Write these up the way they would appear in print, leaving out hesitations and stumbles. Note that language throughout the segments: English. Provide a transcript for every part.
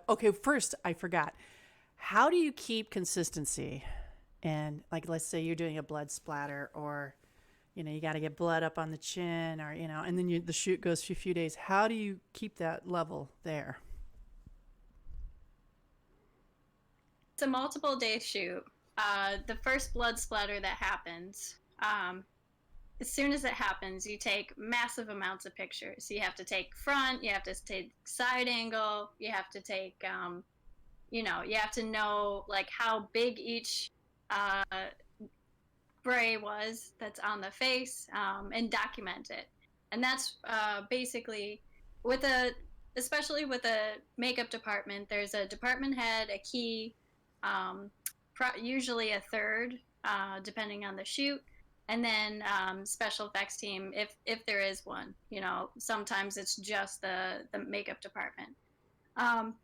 Okay, first, I forgot. How do you keep consistency? And like, let's say you're doing a blood splatter, or you got to get blood up on the chin, or and then the shoot goes for a few days. How do you keep that level there? It's a multiple day shoot. The first blood splatter that happens, as soon as it happens, you take massive amounts of pictures. You have to take front, you have to take side angle, you have to take, you have to know like how big each uh, spray was that's on the face, and document it. And that's basically with a, especially with a makeup department, there's a department head, a key, um, usually a third, depending on the shoot, and then special effects team if there is one. Sometimes it's just the makeup department. Um,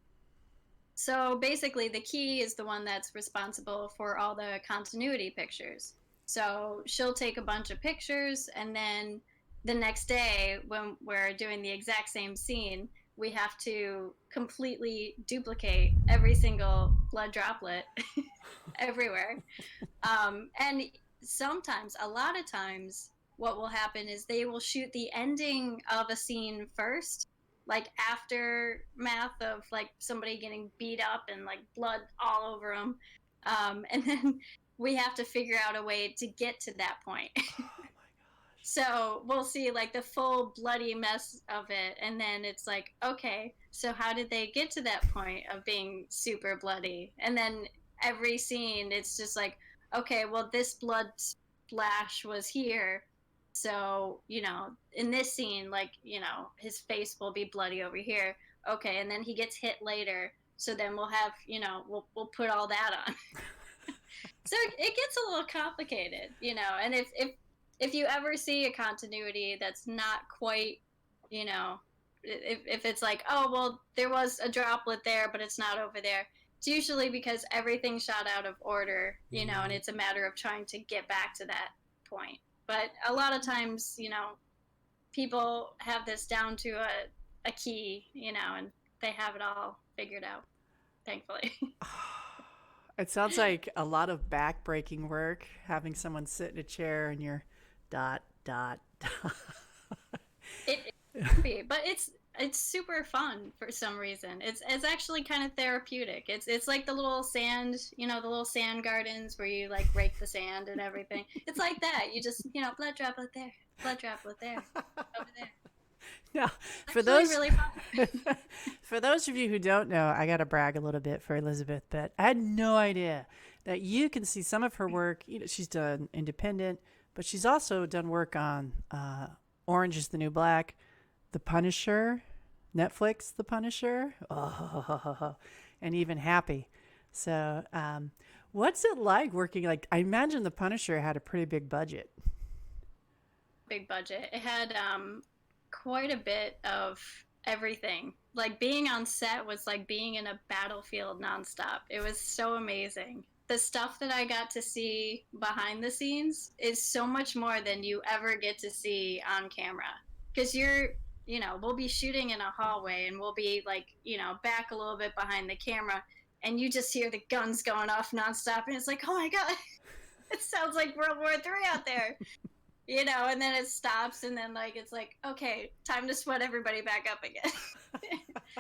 so basically, the key is the one that's responsible for all the continuity pictures. So she'll take a bunch of pictures, and then the next day, when we're doing the exact same scene, we have to completely duplicate every single blood droplet everywhere. And sometimes, a lot of times, what will happen is they will shoot the ending of a scene first, like aftermath of like somebody getting beat up and like blood all over them. And then we have to figure out a way to get to that point. Oh my gosh. So we'll see like the full bloody mess of it. And then it's like, okay, so how did they get to that point of being super bloody? And then every scene, it's just like, okay, well, this blood splash was here. So, in this scene, like, his face will be bloody over here. Okay. And then he gets hit later. So then we'll have, we'll put all that on. So it gets a little complicated, and if you ever see a continuity that's not quite, you know, if it's like, oh well, there was a droplet there, but it's not over there. It's usually because everything's shot out of order, and Mm. it's a matter of trying to get back to that point. But a lot of times, people have this down to a key, and they have it all figured out, thankfully. It sounds like a lot of back-breaking work, having someone sit in a chair and you're dot, dot, dot. It can be, but it's super fun for some reason. It's actually kind of therapeutic. It's like the little sand, the little sand gardens where you like rake the sand and everything. It's like that. You just, blood droplet there, blood droplet there, over there. Now, It's for actually those really fun. for those of you who don't know, I got to brag a little bit for Elizabeth, but I had no idea that you can see some of her work. She's done independent, but she's also done work on Orange is the New Black, The Punisher, Netflix, The Punisher, oh, and even Happy. So, what's it like working? Like, I imagine The Punisher had a pretty big budget. Big budget. It had quite a bit of everything. Like being on set was like being in a battlefield nonstop. It was so amazing. The stuff that I got to see behind the scenes is so much more than you ever get to see on camera. Because we'll be shooting in a hallway and we'll be like, back a little bit behind the camera and you just hear the guns going off nonstop and it's like, oh my God, it sounds like World War III out there. And then it stops, and then like it's like, okay, time to sweat everybody back up again.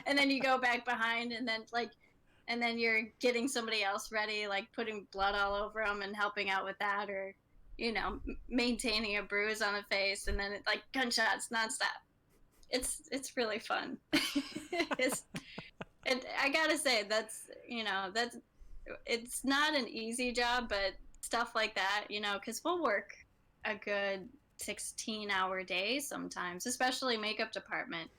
And then you go back behind, and then you're getting somebody else ready, like putting blood all over them and helping out with that, or maintaining a bruise on the face, and then like gunshots nonstop. It's really fun. it's and I gotta say that's it's not an easy job, but stuff like that, because we'll work a good 16-hour days sometimes, especially makeup department.